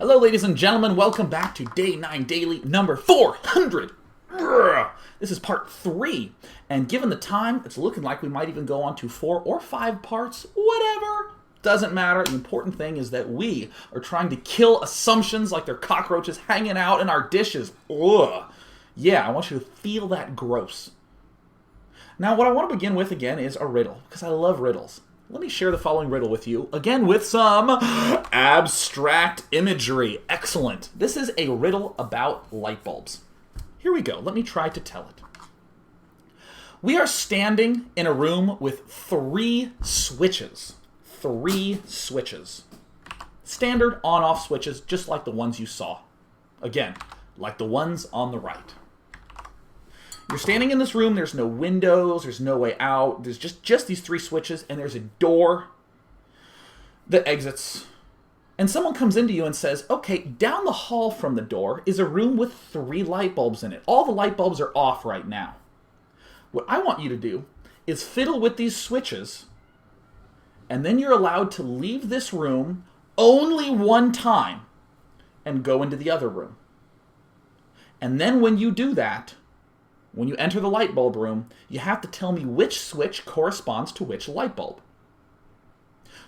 Hello, ladies and gentlemen. Welcome back to Day 9 Daily number 400. This is part 3, and given the time, it's looking like we might even go on to 4 or 5 parts. Whatever. Doesn't matter. The important thing is that we are trying to kill assumptions like they're cockroaches hanging out in our dishes. Ugh. Yeah, I want you to feel that gross. Now, what I want to begin with again is a riddle, because I love riddles. Let me share the following riddle with you, again with some abstract imagery. Excellent. This is a riddle about light bulbs. Here we go. Let me try to tell it. We are standing in a room with 3 switches. 3 switches. Standard on-off switches, just like the ones you saw. Again, like the ones on the right. You're standing in this room, there's no windows, there's no way out, there's just these 3 switches, and there's a door that exits. And someone comes into you and says, okay, down the hall from the door is a room with 3 light bulbs in it. All the light bulbs are off right now. What I want you to do is fiddle with these switches, and then you're allowed to leave this room only one time and go into the other room. And then when you do that, when you enter the light bulb room, you have to tell me which switch corresponds to which light bulb.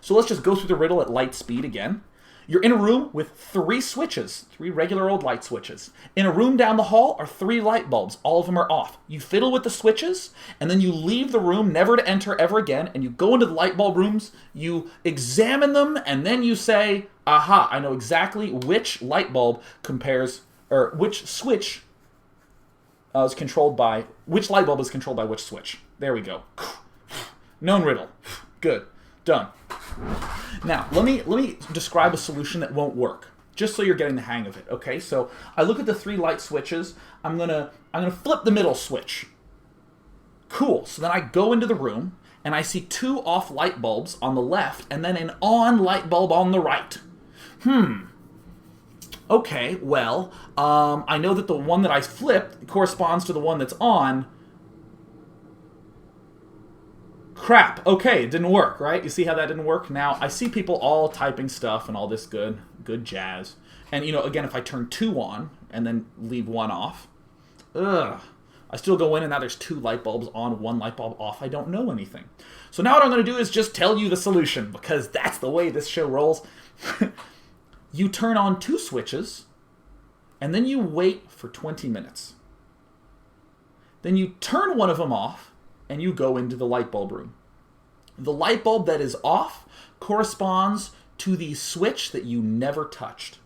So let's just go through the riddle at light speed again. You're in a room with 3 switches, 3 regular old light switches. In a room down the hall are 3 light bulbs. All of them are off. You fiddle with the switches, and then you leave the room never to enter ever again, and you go into the light bulb rooms, you examine them, and then you say, aha, I know exactly which light bulb compares, or which switch is controlled by, which light bulb is controlled by which switch. There we go. Known riddle. Good. Done. Now, let me describe a solution that won't work, just so you're getting the hang of it, okay? So, I look at the 3 light switches. I'm gonna flip the middle switch. Cool. So then I go into the room, and I see 2 off light bulbs on the left, and then an on light bulb on the right. Okay, well, I know that the one that I flipped corresponds to the one that's on. Crap. Okay, it didn't work, right? You see how that didn't work? Now, I see people all typing stuff and all this good jazz. And, again, if I turn 2 on and then leave 1 off, I still go in and now there's 2 light bulbs on, 1 light bulb off. I don't know anything. So now what I'm going to do is just tell you the solution, because that's the way this show rolls. You turn on 2 switches, and then you wait for 20 minutes. Then you turn one of them off, and you go into the light bulb room. The light bulb that is off corresponds to the switch that you never touched.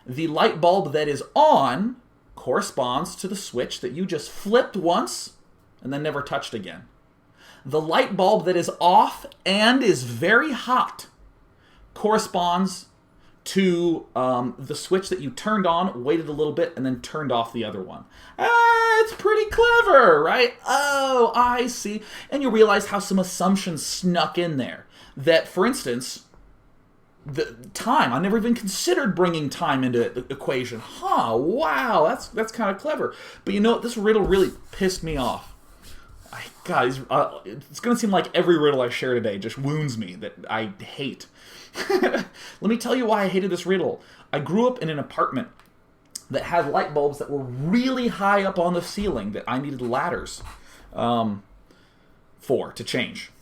The light bulb that is on corresponds to the switch that you just flipped once and then never touched again. The light bulb that is off and is very hot corresponds to the switch that you turned on, waited a little bit, and then turned off the other one. It's pretty clever, right? Oh, I see. And you realize how some assumptions snuck in there. That, for instance, the time, I never even considered bringing time into the equation. Wow, that's kind of clever. But you know what? This riddle really pissed me off. God, it's going to seem like every riddle I share today just wounds me that I hate. Let me tell you why I hated this riddle. I grew up in an apartment that had light bulbs that were really high up on the ceiling that I needed ladders to change.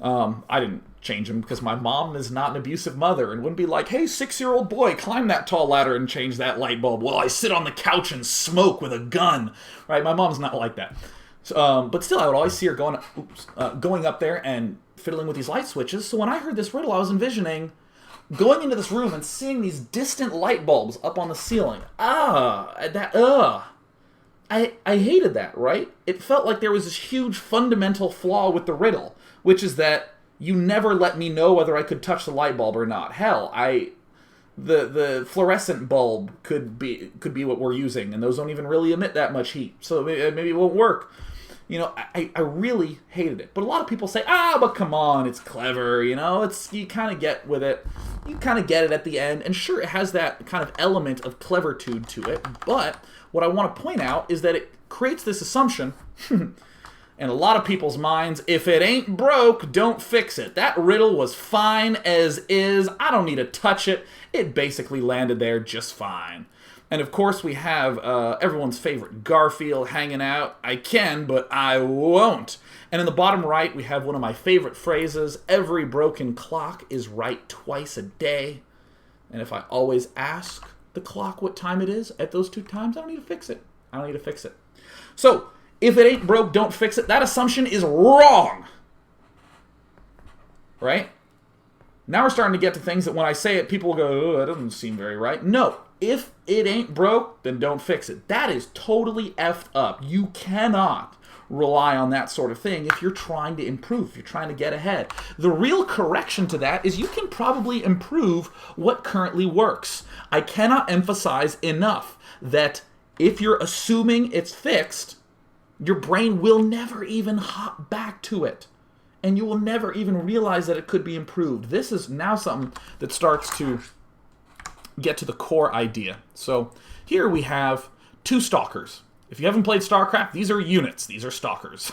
I didn't change them because my mom is not an abusive mother and wouldn't be like, hey, 6-year-old boy, climb that tall ladder and change that light bulb while I sit on the couch and smoke with a gun. Right? My mom's not like that. But still, I would always see her going up there and fiddling with these light switches. So when I heard this riddle, I was envisioning going into this room and seeing these distant light bulbs up on the ceiling. I hated that, right? It felt like there was this huge fundamental flaw with the riddle, which is that you never let me know whether I could touch the light bulb or not. Hell, the fluorescent bulb could be what we're using, and those don't even really emit that much heat, so maybe it won't work. I really hated it. But a lot of people say, but come on, it's clever, you kind of get with it. You kind of get it at the end, and sure, it has that kind of element of clevertude to it, but what I want to point out is that it creates this assumption, and in a lot of people's minds, if it ain't broke, don't fix it. That riddle was fine as is. I don't need to touch it. It basically landed there just fine. And of course we have everyone's favorite Garfield hanging out. I can, but I won't. And in the bottom right, we have one of my favorite phrases. Every broken clock is right twice a day. And if I always ask the clock what time it is at those 2 times, I don't need to fix it. I don't need to fix it. So, if it ain't broke, don't fix it. That assumption is wrong. Right? Now we're starting to get to things that when I say it, people will go, oh, that doesn't seem very right. No. If it ain't broke, then don't fix it. That is totally effed up. You cannot rely on that sort of thing if you're trying to improve, if you're trying to get ahead. The real correction to that is you can probably improve what currently works. I cannot emphasize enough that if you're assuming it's fixed, your brain will never even hop back to it. And you will never even realize that it could be improved. This is now something that starts to get to the core idea. So here we have 2 stalkers. If you haven't played StarCraft, these are units. These are stalkers.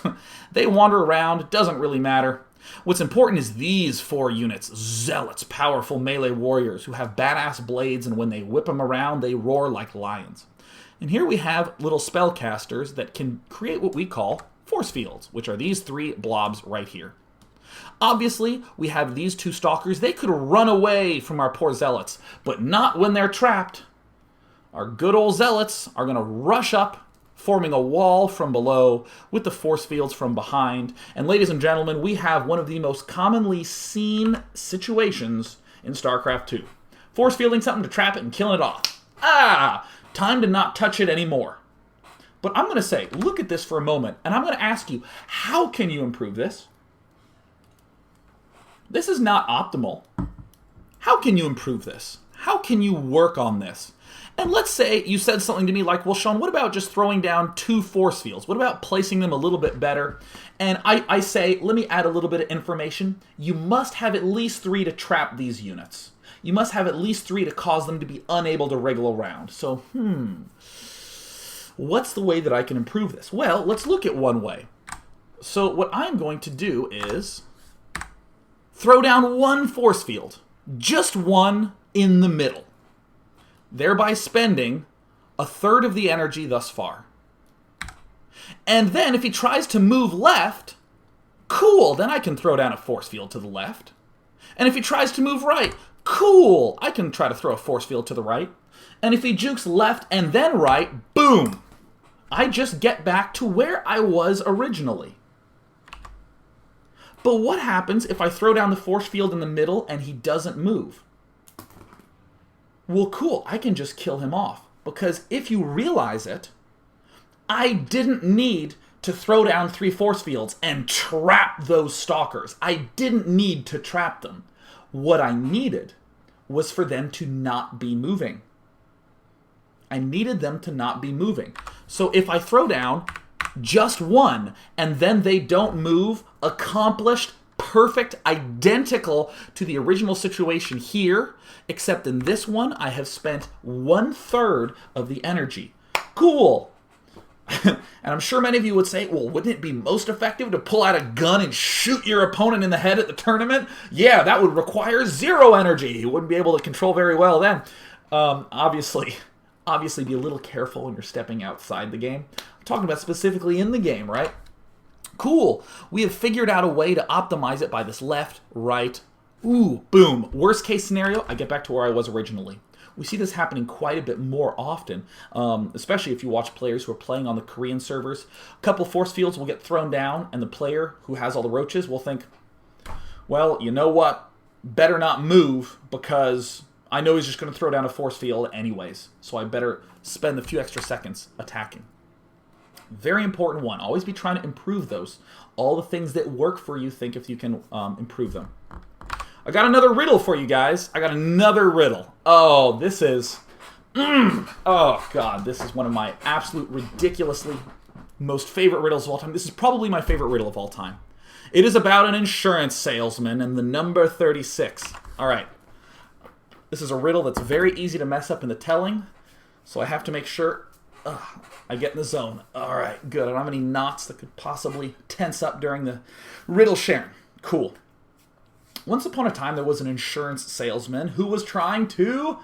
They wander around. It doesn't really matter. What's important is these 4 units. Zealots, powerful melee warriors who have badass blades, and when they whip them around, they roar like lions. And here we have little spellcasters that can create what we call force fields, which are these 3 blobs right here. Obviously, we have these 2 stalkers. They could run away from our poor zealots, but not when they're trapped. Our good old zealots are going to rush up, forming a wall from below with the force fields from behind. And ladies and gentlemen, we have one of the most commonly seen situations in StarCraft 2. Force fielding something to trap it and killing it off. Time to not touch it anymore. But I'm going to say, look at this for a moment, and I'm going to ask you, how can you improve this? This is not optimal. How can you improve this? How can you work on this? And let's say you said something to me like, well, Sean, what about just throwing down 2 force fields? What about placing them a little bit better? And I say, let me add a little bit of information. You must have at least 3 to trap these units. You must have at least 3 to cause them to be unable to wriggle around. So, what's the way that I can improve this? Well, let's look at one way. So what I'm going to do is throw down 1 force field, just 1 in the middle, thereby spending 1/3 of the energy thus far. And then if he tries to move left, cool, then I can throw down a force field to the left. And if he tries to move right, cool, I can try to throw a force field to the right. And if he jukes left and then right, boom, I just get back to where I was originally. But what happens if I throw down the force field in the middle and he doesn't move? Well, cool, I can just kill him off. Because if you realize it, I didn't need to throw down 3 force fields and trap those stalkers. I didn't need to trap them. What I needed was for them to not be moving. I needed them to not be moving. So if I throw down just 1 and then they don't move, accomplished, perfect, identical to the original situation here, except in this one I have spent 1/3 of the energy. Cool. And I'm sure many of you would say, well, wouldn't it be most effective to pull out a gun and shoot your opponent in the head at the tournament? Yeah, that would require 0 energy. You wouldn't be able to control very well then. Obviously be a little careful when you're stepping outside the game. I'm talking about specifically in the game, right? Cool. We have figured out a way to optimize it by this left, right, boom. Worst case scenario, I get back to where I was originally. We see this happening quite a bit more often, especially if you watch players who are playing on the Korean servers. A couple force fields will get thrown down, and the player who has all the roaches will think, well, you know what? Better not move, because I know he's just going to throw down a force field anyways, so I better spend a few extra seconds attacking. Very important one. Always be trying to improve those. All the things that work for you, think if you can improve them. I got another riddle for you guys. I got another riddle. Oh, this is... oh, God. This is one of my absolute ridiculously most favorite riddles of all time. This is probably my favorite riddle of all time. It is about an insurance salesman and the number 36. All right. This is a riddle that's very easy to mess up in the telling, so I have to make sure I get in the zone. All right, good. I don't have any knots that could possibly tense up during the riddle sharing. Cool. Once upon a time, there was an insurance salesman who was trying to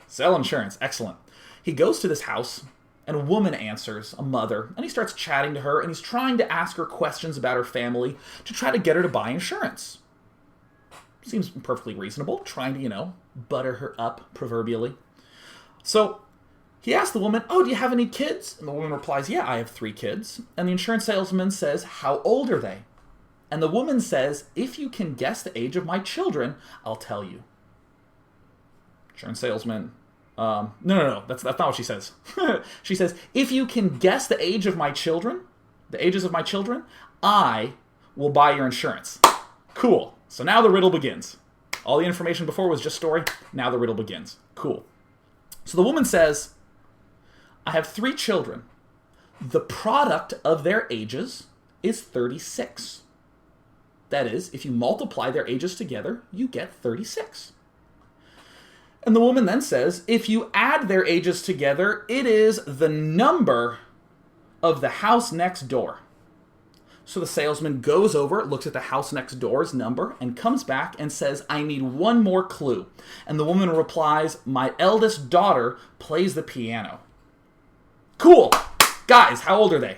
sell insurance. Excellent. He goes to this house, and a woman answers, a mother, and he starts chatting to her, and he's trying to ask her questions about her family to try to get her to buy insurance. Seems perfectly reasonable, trying to, butter her up, proverbially. So he asks the woman, "Oh, do you have any kids?" And the woman replies, "Yeah, I have 3 kids." And the insurance salesman says, "How old are they?" And the woman says, "If you can guess the age of my children, I'll tell you." Insurance salesman, no, that's not what she says. She says, "If you can guess the age of my children, the ages of my children, I will buy your insurance." Cool. So now the riddle begins. All the information before was just story. Now the riddle begins. Cool. So the woman says, "I have 3 children. The product of their ages is 36. That is, if you multiply their ages together, you get 36. And the woman then says, "If you add their ages together, it is the number of the house next door." So the salesman goes over, looks at the house next door's number, and comes back and says, "I need one more clue." And the woman replies, "My eldest daughter plays the piano." Cool. Guys, how old are they?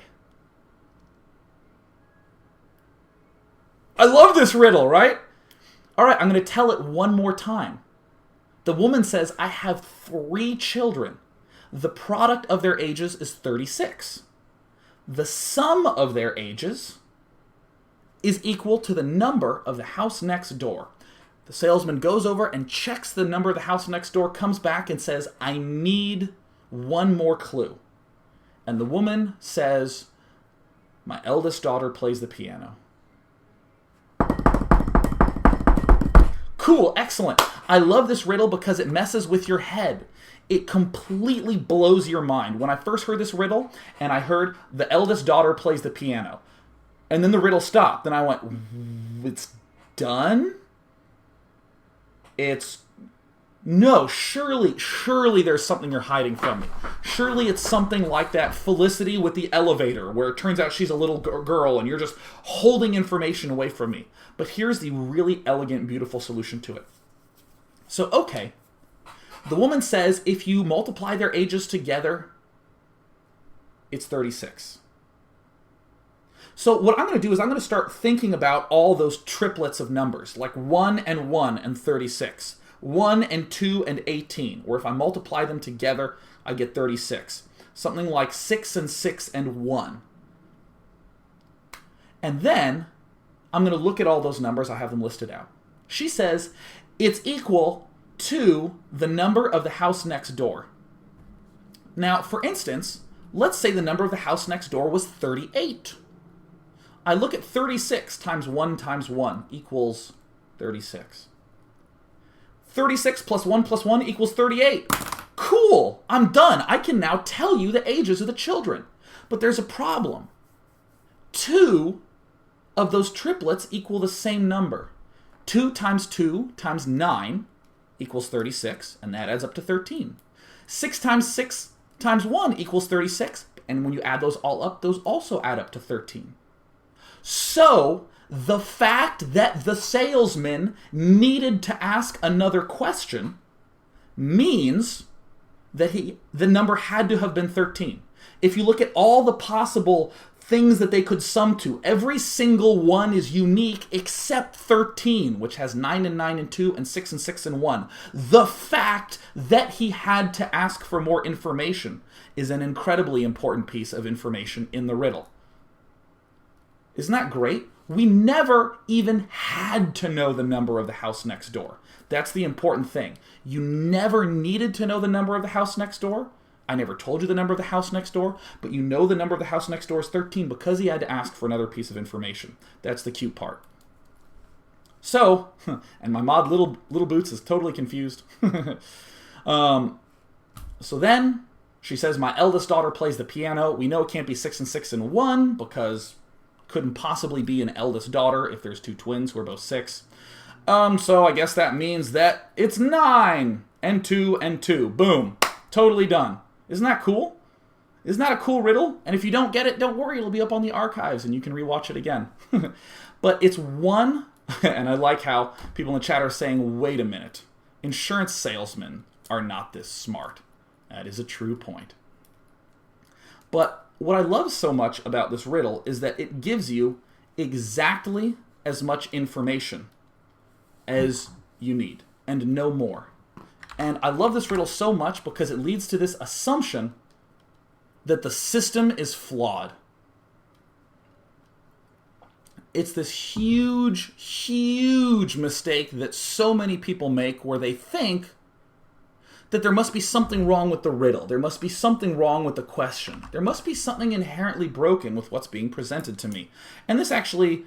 I love this riddle, right? All right, I'm going to tell it one more time. The woman says, "I have 3 children. The product of their ages is 36. The sum of their ages is equal to the number of the house next door." The salesman goes over and checks the number of the house next door, comes back and says, "I need one more clue." And the woman says, "My eldest daughter plays the piano." Cool, excellent. I love this riddle because it messes with your head. It completely blows your mind. When I first heard this riddle, and I heard the eldest daughter plays the piano, and then the riddle stopped, then I went, "It's done?" No, surely there's something you're hiding from me. Surely it's something like that Felicity with the elevator, where it turns out she's a little girl and you're just holding information away from me. But here's the really elegant, beautiful solution to it. So, okay, the woman says if you multiply their ages together, it's 36. So what I'm going to do is I'm going to start thinking about all those triplets of numbers, like 1 and 1 and 36. 1 and 2 and 18, or if I multiply them together, I get 36. Something like 6 and 6 and 1. And then I'm going to look at all those numbers. I have them listed out. She says it's equal to the number of the house next door. Now, for instance, let's say the number of the house next door was 38. I look at 36 times 1 equals 36. 36 plus 1 equals 38. Cool! I'm done. I can now tell you the ages of the children. But there's a problem. 2 of those triplets equal the same number. 2 times 9 equals 36, and that adds up to 13. 6 times 6 times 1 equals 36, and when you add those all up, those also add up to 13. So, the fact that the salesman needed to ask another question means that the number had to have been 13. If you look at all the possible things that they could sum to, every single one is unique except 13, which has 9 and 9 and 2 and 6 and 6 and 1. The fact that he had to ask for more information is an incredibly important piece of information in the riddle. Isn't that great? We never even had to know the number of the house next door. That's the important thing. You never needed to know the number of the house next door. I never told you the number of the house next door, but you know the number of the house next door is 13 because he had to ask for another piece of information. That's the cute part. So, and my mod Little Boots is totally confused. So then she says, "My eldest daughter plays the piano." We know it can't be 6 and 6 and 1 because couldn't possibly be an eldest daughter if there's 2 twins who are both 6. So I guess that means that it's 9 and 2 and 2. Boom. Totally done. Isn't that cool? Isn't that a cool riddle? And if you don't get it, don't worry. It'll be up on the archives and you can rewatch it again. But it's one, and I like how people in the chat are saying, wait a minute. Insurance salesmen are not this smart. That is a true point. But what I love so much about this riddle is that it gives you exactly as much information as you need and no more. And I love this riddle so much because it leads to this assumption that the system is flawed. It's this huge, huge mistake that so many people make where they think that there must be something wrong with the riddle. There must be something wrong with the question. There must be something inherently broken with what's being presented to me. And this actually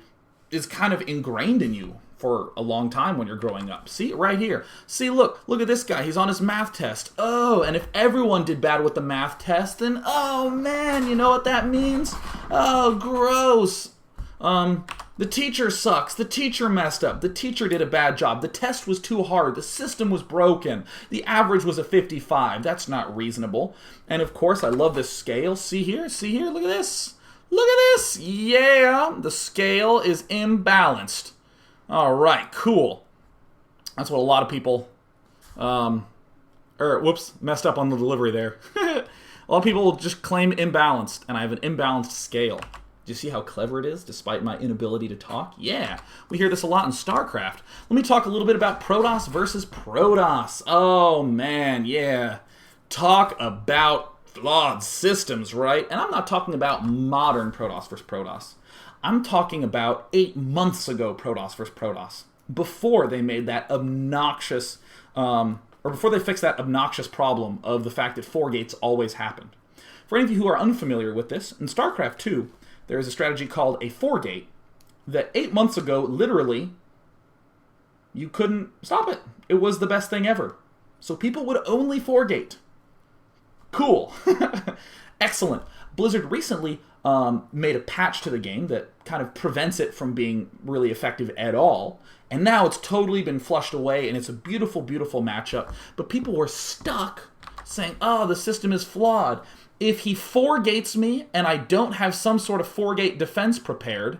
is kind of ingrained in you for a long time when you're growing up. See, right here. See, look at this guy. He's on his math test. Oh, and if everyone did bad with the math test, then, oh man, you know what that means? Oh, gross. The teacher sucks. The teacher messed up. The teacher did a bad job. The test was too hard. The system was broken. The average was a 55. That's not reasonable. And of course, I love this scale. See here, look at this. Look at this. Yeah, the scale is imbalanced. All right, cool. That's what a lot of people, messed up on the delivery there. A lot of people just claim imbalanced, and I have an imbalanced scale. Do you see how clever it is, despite my inability to talk? Yeah, we hear this a lot in StarCraft. Let me talk a little bit about Protoss versus Protoss. Oh, man, yeah. Talk about flawed systems, right? And I'm not talking about modern Protoss versus Protoss. I'm talking about 8 months ago Protoss versus Protoss. Before they made that obnoxious, or before they fixed that obnoxious problem of the fact that 4 gates always happened. For any of you who are unfamiliar with this, in StarCraft 2, there is a strategy called a 4 gate that 8 months ago, literally, you couldn't stop it. It was the best thing ever. So people would only 4 gate. Cool. Excellent. Blizzard recently made a patch to the game that kind of prevents it from being really effective at all. And now it's totally been flushed away, and it's a beautiful, beautiful matchup. But people were stuck saying, oh, the system is flawed. If he 4 gates me and I don't have some sort of 4-gate defense prepared,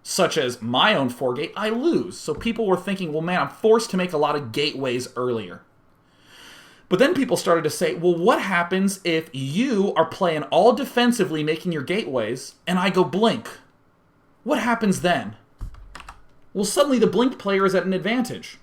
such as my own 4-gate, I lose. So people were thinking, well, man, I'm forced to make a lot of gateways earlier. But then people started to say, well, what happens if you are playing all defensively, making your gateways, and I go blink? What happens then? Well, suddenly the blink player is at an advantage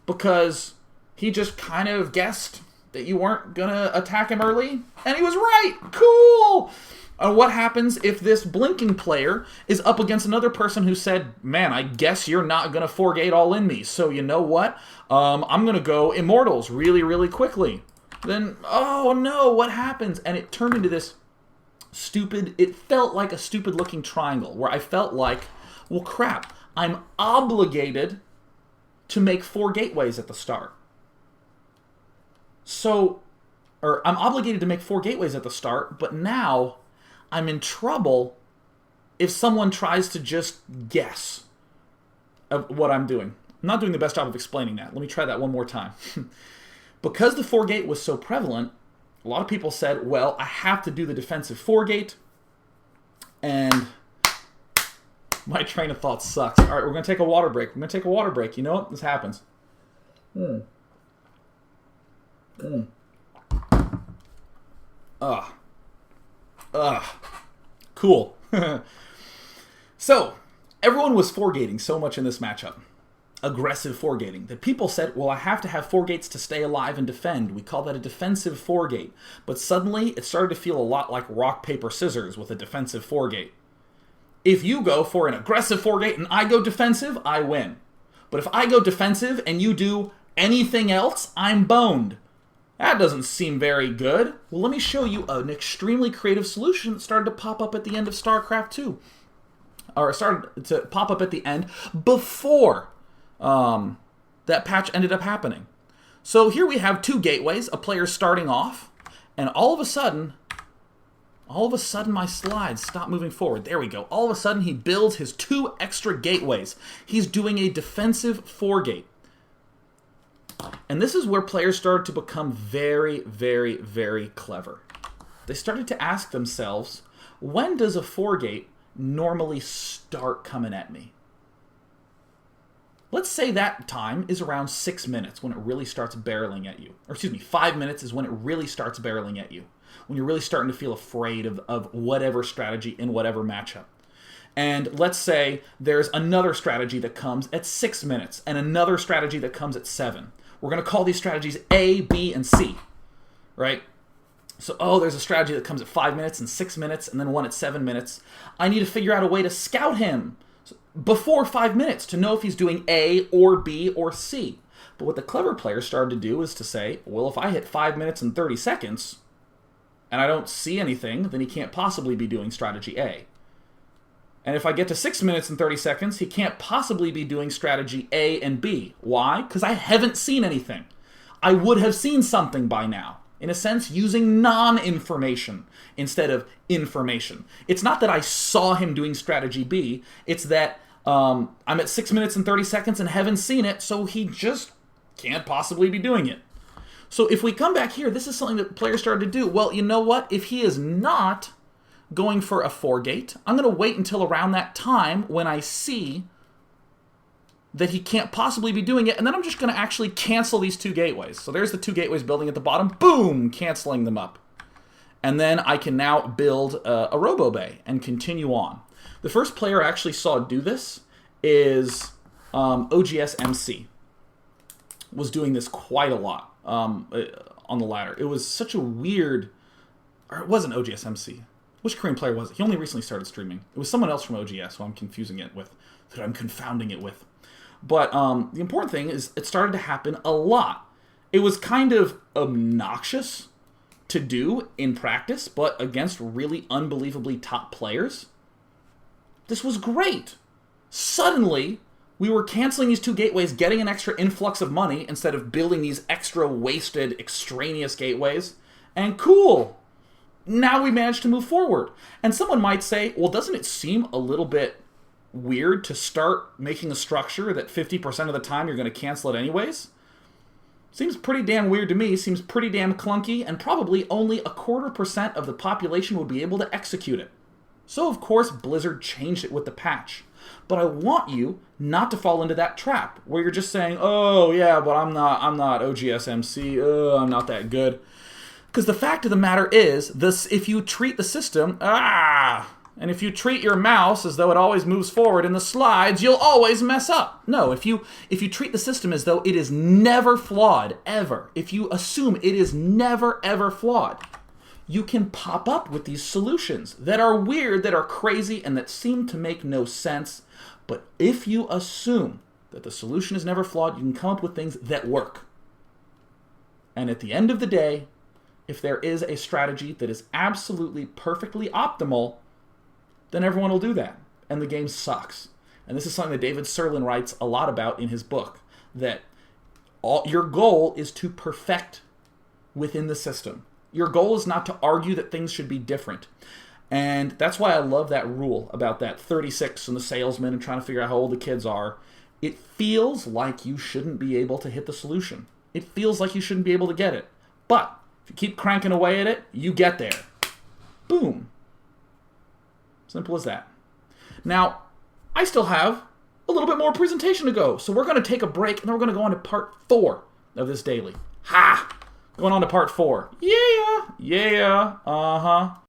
because he just kind of guessed that you weren't going to attack him early, and he was right. Cool! What happens if this blinking player is up against another person who said, man, I guess you're not going to 4-gate all in me, so you know what? I'm going to go Immortals really, really quickly. Then, oh no, what happens? And it turned into this stupid, it felt like a stupid-looking triangle, where I felt like, well, crap, I'm obligated to make 4 gateways at the start. I'm obligated to make 4 gateways at the start, but now I'm in trouble if someone tries to just guess of what I'm doing. I'm not doing the best job of explaining that. Let me try that one more time. Because the 4-gate was so prevalent, a lot of people said, well, I have to do the defensive 4-gate, and my train of thought sucks. All right, we're going to take a water break. You know what? This happens. Cool. So, everyone was 4-gating so much in this matchup. Aggressive 4-gating. That people said, well, I have to have 4 gates to stay alive and defend. We call that a defensive 4-gate. But suddenly, it started to feel a lot like rock, paper, scissors with a defensive 4-gate. If you go for an aggressive 4-gate and I go defensive, I win. But if I go defensive and you do anything else, I'm boned. That doesn't seem very good. Well, let me show you an extremely creative solution that started to pop up at the end of StarCraft 2. Or started to pop up at the end before that patch ended up happening. So here we have 2 gateways, a player starting off, and all of a sudden my slides stop moving forward. There we go. All of a sudden he builds his 2 extra gateways. He's doing a defensive 4-gate. And this is where players started to become very, very, very clever. they started to ask themselves, when does a 4-gate normally start coming at me? Let's say that time is around 6 minutes when it really starts barreling at you. Or excuse me, 5 minutes is when it really starts barreling at you. When you're really starting to feel afraid of whatever strategy in whatever matchup. And let's say there's another strategy that comes at 6 minutes and another strategy that comes at 7. We're going to call these strategies A, B, and C, right? So, there's a strategy that comes at 5 minutes and 6 minutes and then one at 7 minutes. I need to figure out a way to scout him before 5 minutes to know if he's doing A or B or C. But what the clever players started to do is to say, well, if I hit 5 minutes and 30 seconds and I don't see anything, then he can't possibly be doing strategy A. And if I get to 6 minutes and 30 seconds, he can't possibly be doing strategy A and B. Why? Because I haven't seen anything. I would have seen something by now. In a sense, using non-information instead of information. It's not that I saw him doing strategy B. It's that I'm at 6 minutes and 30 seconds and haven't seen it, so he just can't possibly be doing it. So if we come back here, this is something that players started to do. Well, you know what? If he is not going for a 4-gate, I'm going to wait until around that time when I see that he can't possibly be doing it, and then I'm just going to actually cancel these 2 gateways. So there's the 2 gateways building at the bottom. Boom! Canceling them up. And then I can now build a robo bay and continue on. The first player I actually saw do this is OGS MC. Was doing this quite a lot on the ladder. It was such a weird... Or it wasn't OGS MC. Which Korean player was it? He only recently started streaming. It was someone else from OGS, who I'm confounding it with. But the important thing is it started to happen a lot. It was kind of obnoxious to do in practice, but against really unbelievably top players, this was great. Suddenly, we were canceling these 2 gateways, getting an extra influx of money instead of building these extra wasted, extraneous gateways. And cool! Now we managed to move forward. And someone might say, well, doesn't it seem a little bit weird to start making a structure that 50% of the time you're going to cancel it anyways? Seems pretty damn weird to me, seems pretty damn clunky, and probably only 0.25% of the population would be able to execute it. So of course Blizzard changed it with the patch. But I want you not to fall into that trap, where you're just saying, oh yeah, but I'm not OGS MC, I'm not that good. Because the fact of the matter is, if you treat the system, and if you treat your mouse as though it always moves forward in the slides, you'll always mess up. No, if you treat the system as though it is never flawed, ever, if you assume it is never, ever flawed, you can pop up with these solutions that are weird, that are crazy, and that seem to make no sense. But if you assume that the solution is never flawed, you can come up with things that work. And at the end of the day, if there is a strategy that is absolutely perfectly optimal, then everyone will do that. And the game sucks. And this is something that David Serlin writes a lot about in his book, that your goal is to perfect within the system. Your goal is not to argue that things should be different. And that's why I love that rule about that 36 and the salesman and trying to figure out how old the kids are. It feels like you shouldn't be able to hit the solution. It feels like you shouldn't be able to get it. But if you keep cranking away at it, you get there. Boom. Simple as that. Now, I still have a little bit more presentation to go. So we're going to take a break, and then we're going to go on to part 4 of this daily. Ha! Going on to part 4. Yeah! Uh-huh.